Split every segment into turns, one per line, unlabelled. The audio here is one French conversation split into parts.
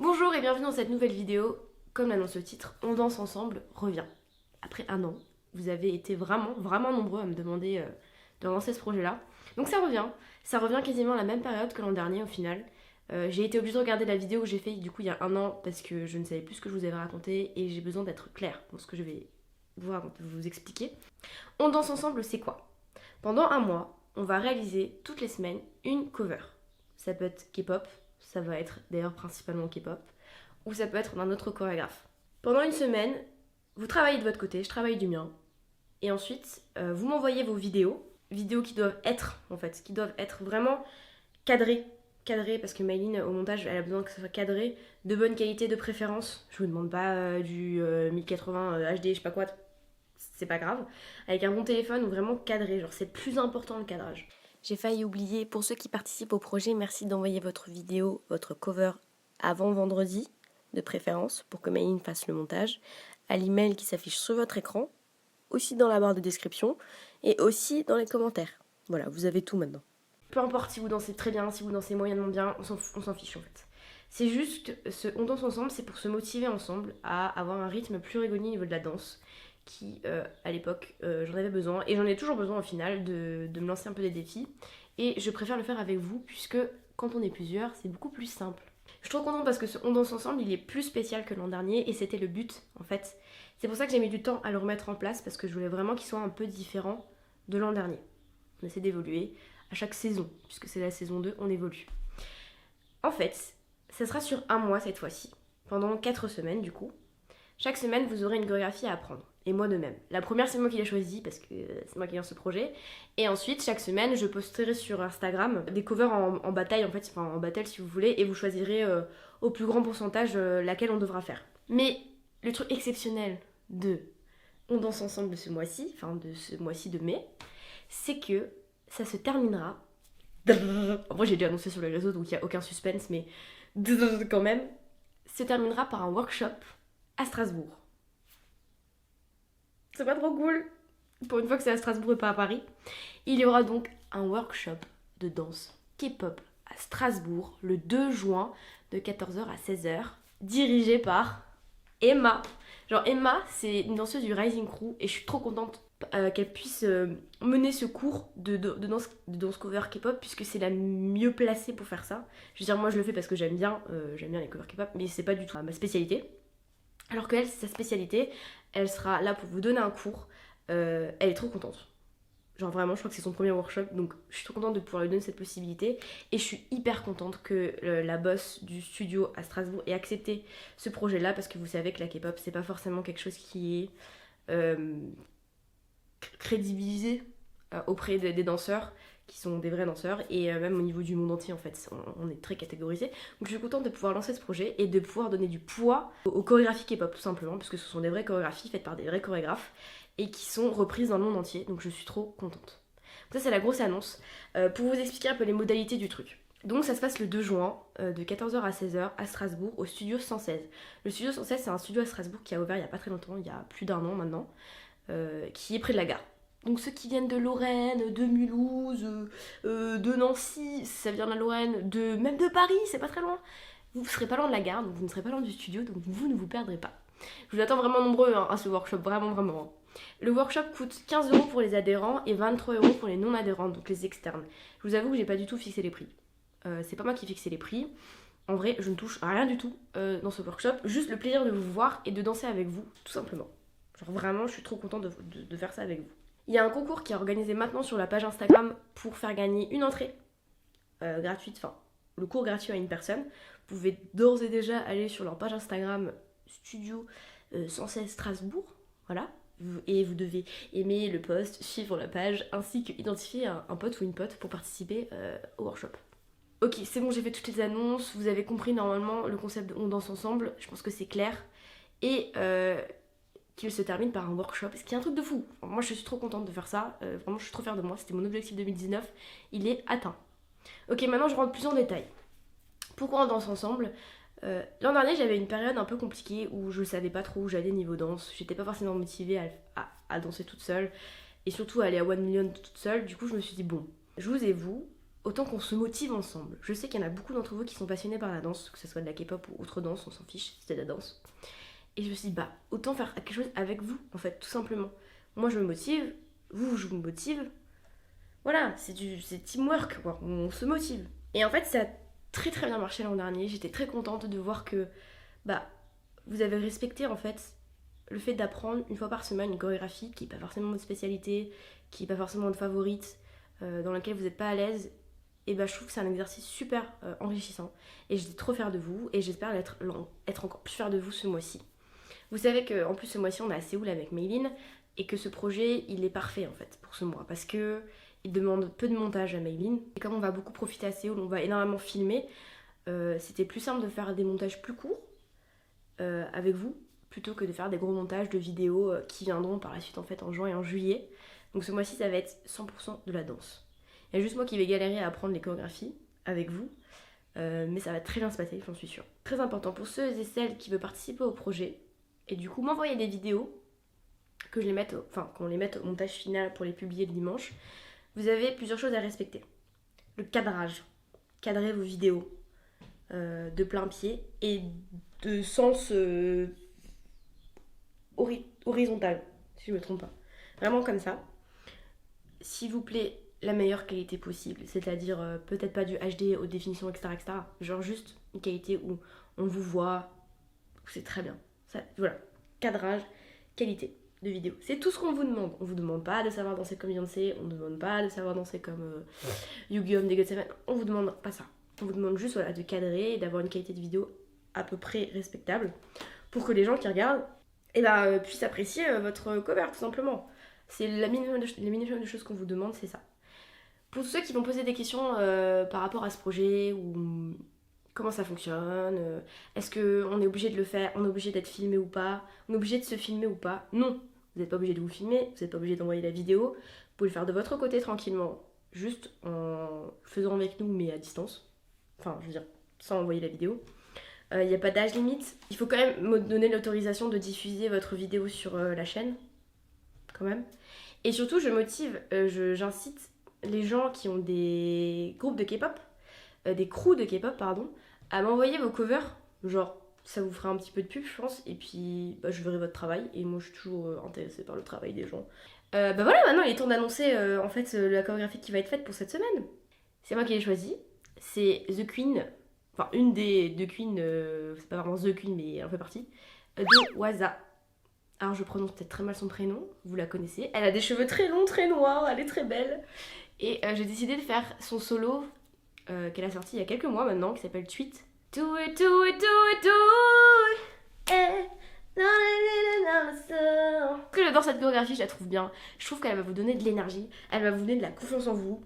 Bonjour et bienvenue dans cette nouvelle vidéo. Comme l'annonce le titre, On danse ensemble revient. Après un an, vous avez été vraiment nombreux à me demander de lancer ce projet-là. Donc ça revient quasiment à la même période que l'an dernier au final. J'ai été obligée de regarder la vidéo que j'ai fait du coup il y a un an parce que je ne savais plus ce que je vous avais raconté et j'ai besoin d'être claire dans ce que je vais vous expliquer. On danse ensemble, c'est quoi? Pendant un mois, on va réaliser toutes les semaines une cover. Ça peut être K-pop, ça va être d'ailleurs principalement K-pop, ou ça peut être d'un autre chorégraphe. Pendant une semaine, vous travaillez de votre côté, je travaille du mien, et ensuite vous m'envoyez vos vidéos qui doivent être en fait, qui doivent être vraiment cadrées, cadrées parce que Maïline au montage elle a besoin que ça soit cadré, de bonne qualité de préférence. Je vous demande pas du 1080 HD, je sais pas quoi, c'est pas grave, avec un bon téléphone ou vraiment cadré, genre c'est plus important le cadrage. J'ai failli oublier, pour ceux qui participent au projet, merci d'envoyer votre vidéo, votre cover avant vendredi, de préférence, pour que Maïline fasse le montage, à l'email qui s'affiche sur votre écran, aussi dans la barre de description, et aussi dans les commentaires. Voilà, vous avez tout maintenant. Peu importe si vous dansez très bien, si vous dansez moyennement bien, on s'en fiche en fait. C'est juste, on danse ensemble, c'est pour se motiver ensemble à avoir un rythme plus régulier au niveau de la danse, qui à l'époque j'en avais besoin et j'en ai toujours besoin au final de me lancer un peu des défis et je préfère le faire avec vous puisque quand on est plusieurs c'est beaucoup plus simple. Je suis trop contente parce que ce On danse ensemble il est plus spécial que l'an dernier et c'était le but en fait. C'est pour ça que j'ai mis du temps à le remettre en place parce que je voulais vraiment qu'il soit un peu différent de l'an dernier. On essaie d'évoluer à chaque saison puisque c'est la saison 2, on évolue. En fait, ça sera sur un mois cette fois-ci, pendant 4 semaines du coup. Chaque semaine, vous aurez une chorégraphie à apprendre. Et moi de même. La première, c'est moi qui l'ai choisie parce que c'est moi qui lance ce projet. Et ensuite, chaque semaine, je posterai sur Instagram des covers en bataille, en fait, enfin en battle si vous voulez, et vous choisirez au plus grand pourcentage laquelle on devra faire. Mais le truc exceptionnel de On danse ensemble de ce mois-ci, enfin de ce mois-ci de mai, c'est que ça se terminera. Moi, j'ai déjà annoncé sur les réseaux, donc il n'y a aucun suspense, mais quand même, se terminera par un workshop à Strasbourg. C'est pas trop cool. Pour une fois que c'est à Strasbourg et pas à Paris. Il y aura donc un workshop de danse K-pop à Strasbourg le 2 juin de 14h à 16h, dirigé par Emma. Genre Emma, c'est une danseuse du Rising Crew et je suis trop contente qu'elle puisse mener ce cours de danse cover K-pop puisque c'est la mieux placée pour faire ça. Je veux dire, moi je le fais parce que j'aime bien les covers K-pop, mais c'est pas du tout ma spécialité. Alors qu'elle, c'est sa spécialité, elle sera là pour vous donner un cours. Elle est trop contente. Genre vraiment, je crois que c'est son premier workshop, donc je suis trop contente de pouvoir lui donner cette possibilité. Et je suis hyper contente que la boss du studio à Strasbourg ait accepté ce projet-là, parce que vous savez que la K-pop, c'est pas forcément quelque chose qui est crédibilisé auprès des danseurs qui sont des vrais danseurs et même au niveau du monde entier en fait on est très catégorisé, donc je suis contente de pouvoir lancer ce projet et de pouvoir donner du poids aux chorégraphies K-pop tout simplement parce que ce sont des vraies chorégraphies faites par des vrais chorégraphes et qui sont reprises dans le monde entier, donc je suis trop contente. Donc ça c'est la grosse annonce. Pour vous expliquer un peu les modalités du truc, donc ça se passe le 2 juin de 14h à 16h à Strasbourg au studio 116. Le studio 116 c'est un studio à Strasbourg qui a ouvert il n'y a pas très longtemps, il y a plus d'un an maintenant, qui est près de la gare. Donc ceux qui viennent de Lorraine, de Mulhouse, de Nancy, ça vient de la Lorraine, même de Paris, c'est pas très loin. Vous ne serez pas loin de la gare, donc vous ne serez pas loin du studio, donc vous ne vous perdrez pas. Je vous attends vraiment nombreux à ce workshop, vraiment. Le workshop coûte 15€ pour les adhérents et 23€ pour les non-adhérents, donc les externes. Je vous avoue que j'ai pas du tout fixé les prix. C'est pas moi qui fixe les prix. En vrai, je ne touche à rien du tout dans ce workshop, juste le plaisir de vous voir et de danser avec vous, tout simplement. Genre vraiment, je suis trop contente de faire ça avec vous. Il y a un concours qui est organisé maintenant sur la page Instagram pour faire gagner une entrée gratuite, enfin le cours gratuit à une personne. Vous pouvez d'ores et déjà aller sur leur page Instagram Studio 116 Strasbourg, voilà. Et vous devez aimer le post, suivre la page, ainsi qu'identifier un pote ou une pote pour participer au workshop. Ok, c'est bon, j'ai fait toutes les annonces, vous avez compris normalement le concept de On danse ensemble, je pense que c'est clair. Et qu'il se termine par un workshop, ce qui est un truc de fou. Moi je suis trop contente de faire ça, vraiment je suis trop fière de moi, c'était mon objectif 2019, il est atteint. Ok, maintenant je rentre plus en détail. Pourquoi on danse ensemble? L'an dernier j'avais une période un peu compliquée où je savais pas trop où j'allais niveau danse, j'étais pas forcément motivée à danser toute seule, et surtout à aller à 1 million toute seule, du coup je me suis dit bon, je vous ai vous, autant qu'on se motive ensemble. Je sais qu'il y en a beaucoup d'entre vous qui sont passionnés par la danse, que ce soit de la K-pop ou autre danse, on s'en fiche, c'était de la danse. Et je me suis dit, bah, autant faire quelque chose avec vous, en fait, tout simplement. Moi, je me motive, vous, je vous motive. Voilà, c'est teamwork, quoi. On se motive. Et en fait, ça a très très bien marché l'an dernier. J'étais très contente de voir que, bah, vous avez respecté, en fait, le fait d'apprendre une fois par semaine une chorégraphie qui n'est pas forcément votre spécialité, qui n'est pas forcément votre favorite, dans laquelle vous n'êtes pas à l'aise. Et bah, je trouve que c'est un exercice super enrichissant. Et j'étais trop fière de vous, et j'espère être encore plus fière de vous ce mois-ci. Vous savez qu'en plus ce mois-ci on est à Séoul avec Maylin et que ce projet il est parfait en fait pour ce mois parce que il demande peu de montage à Maylin. Et comme on va beaucoup profiter à Séoul, on va énormément filmer, c'était plus simple de faire des montages plus courts avec vous plutôt que de faire des gros montages de vidéos qui viendront par la suite en fait en juin et en juillet. Donc ce mois-ci ça va être 100% de la danse. Il y a juste moi qui vais galérer à apprendre les chorégraphies avec vous. Mais ça va très bien se passer, j'en suis sûre. Très important pour ceux et celles qui veulent participer au projet, et du coup m'envoyer des vidéos, qu'on les mette au montage final pour les publier le dimanche. Vous avez plusieurs choses à respecter. Le cadrage. Cadrer vos vidéos de plein pied et de sens horizontal, si je ne me trompe pas. Vraiment comme ça. S'il vous plaît, la meilleure qualité possible, c'est-à-dire peut-être pas du HD haute définition, etc., etc. Genre juste une qualité où on vous voit, c'est très bien. Ça, voilà, cadrage, qualité de vidéo. C'est tout ce qu'on vous demande. On vous demande pas de savoir danser comme Beyoncé, on ne demande pas de savoir danser comme Yu-Gi-Oh! Des God7. On vous demande pas ça. On vous demande juste voilà, de cadrer et d'avoir une qualité de vidéo à peu près respectable pour que les gens qui regardent puissent apprécier votre cover tout simplement. C'est le minimum de choses qu'on vous demande, c'est ça. Pour ceux qui vont poser des questions par rapport à ce projet ou comment ça fonctionne, est-ce qu'on est obligé de le faire, on est obligé d'être filmé ou pas, on est obligé de se filmer ou pas. Non, vous n'êtes pas obligé de vous filmer, vous n'êtes pas obligé d'envoyer la vidéo, vous pouvez le faire de votre côté tranquillement, juste en faisant avec nous mais à distance, enfin je veux dire sans envoyer la vidéo. Il n'y a pas d'âge limite, il faut quand même me donner l'autorisation de diffuser votre vidéo sur la chaîne, quand même. Et surtout je motive, j'incite les gens qui ont des groupes de K-pop, des crews de K-pop, pardon, à m'envoyer vos covers. Genre, ça vous fera un petit peu de pub, je pense. Et puis, je verrai votre travail. Et moi, je suis toujours intéressée par le travail des gens. Voilà, maintenant, il est temps d'annoncer en fait la chorégraphie qui va être faite pour cette semaine. C'est moi qui l'ai choisie. C'est The Queen, enfin, une des deux queens, c'est pas vraiment The Queen, mais elle en fait partie, de Waza. Alors, je prononce peut-être très mal son prénom, vous la connaissez. Elle a des cheveux très longs, très noirs, elle est très belle. Et j'ai décidé de faire son solo qu'elle a sorti il y a quelques mois maintenant, qui s'appelle Tweet. Do it, do it, do it, do it. Que j'adore cette chorégraphie, je la trouve bien. Je trouve qu'elle va vous donner de l'énergie, elle va vous donner de la confiance en vous.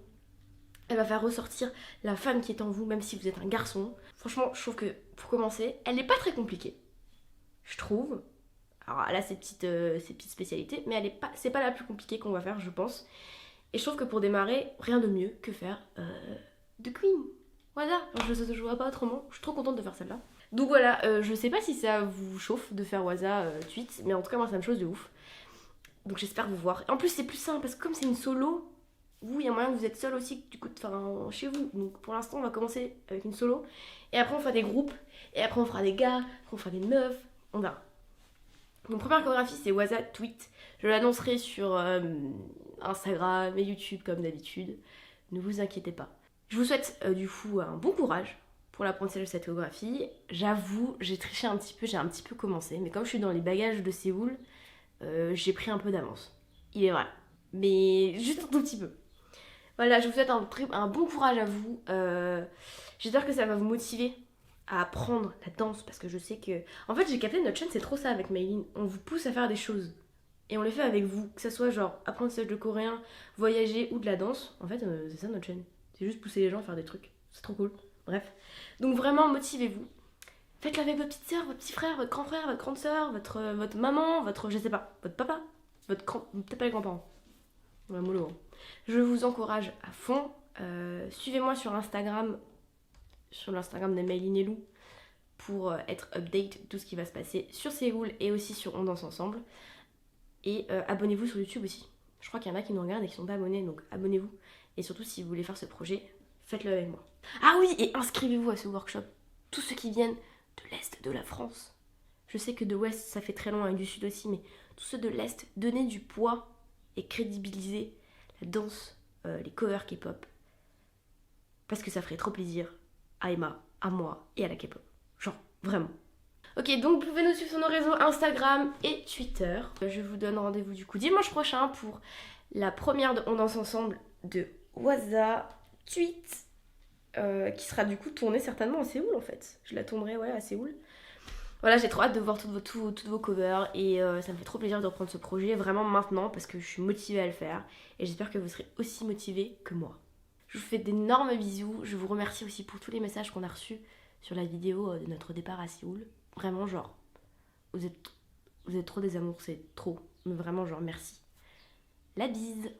Elle va faire ressortir la femme qui est en vous, même si vous êtes un garçon. Franchement, je trouve que pour commencer, elle n'est pas très compliquée. Je trouve. Alors elle a ses petites spécialités, mais c'est pas la plus compliquée qu'on va faire, je pense. Et je trouve que pour démarrer, rien de mieux que faire The Queen. Voilà, je vois pas autrement. Je suis trop contente de faire celle-là. Donc voilà, je sais pas si ça vous chauffe de faire Waza tweet, mais en tout cas moi ça me chauffe de ouf. Donc j'espère vous voir. Et en plus c'est plus simple parce que comme c'est une solo, vous il y a moyen que vous êtes seul aussi du coup chez vous. Donc pour l'instant on va commencer avec une solo et après on fera des groupes et après on fera des gars, après on fera des meufs, on verra. Mon première chorégraphie c'est Waza tweet. Je l'annoncerai sur Instagram et YouTube comme d'habitude. Ne vous inquiétez pas. Je vous souhaite du coup un bon courage pour l'apprentissage de cette chorégraphie. J'avoue, j'ai triché un petit peu, j'ai un petit peu commencé, mais comme je suis dans les bagages de Séoul, j'ai pris un peu d'avance. Il est vrai, mais juste un tout petit peu. Voilà, je vous souhaite un bon courage à vous. J'espère que ça va vous motiver à apprendre la danse parce que je sais que... En fait, j'ai capté notre chaîne, c'est trop ça avec Maylin. On vous pousse à faire des choses. Et on les fait avec vous, que ça soit genre apprentissage de coréen, voyager ou de la danse. En fait, c'est ça notre chaîne. C'est juste pousser les gens à faire des trucs. C'est trop cool. Bref. Donc vraiment, motivez-vous. Faites-le avec votre petite soeur, votre petit frère, votre grand frère, votre grande soeur, votre maman, je sais pas, votre papa, peut-être pas les grands-parents. Ouais, mollo. Hein. Je vous encourage à fond. Suivez-moi sur Instagram, sur l'Instagram de Maylin et Lou, pour être update de tout ce qui va se passer sur Séoul et aussi sur On Danse Ensemble. Et abonnez-vous sur YouTube aussi. Je crois qu'il y en a qui nous regardent et qui sont pas abonnés, donc abonnez-vous. Et surtout, si vous voulez faire ce projet, faites-le avec moi. Ah oui, et inscrivez-vous à ce workshop. Tous ceux qui viennent de l'Est de la France. Je sais que de l'Ouest, ça fait très loin, et du Sud aussi, mais tous ceux de l'Est, donnez du poids et crédibilisez la danse, les covers K-pop. Parce que ça ferait trop plaisir à Emma, à moi et à la K-pop. Genre, vraiment. Ok, donc vous pouvez nous suivre sur nos réseaux Instagram et Twitter. Je vous donne rendez-vous du coup dimanche prochain pour la première de On danse ensemble de Waza Tweet, qui sera du coup tournée certainement à Séoul en fait. Je la tournerai à Séoul. Voilà, j'ai trop hâte de voir toutes vos covers et ça me fait trop plaisir de reprendre ce projet vraiment maintenant parce que je suis motivée à le faire et j'espère que vous serez aussi motivés que moi. Je vous fais d'énormes bisous, je vous remercie aussi pour tous les messages qu'on a reçus sur la vidéo de notre départ à Séoul. Vraiment genre, vous êtes trop des amours, c'est trop, mais vraiment genre merci. La bise.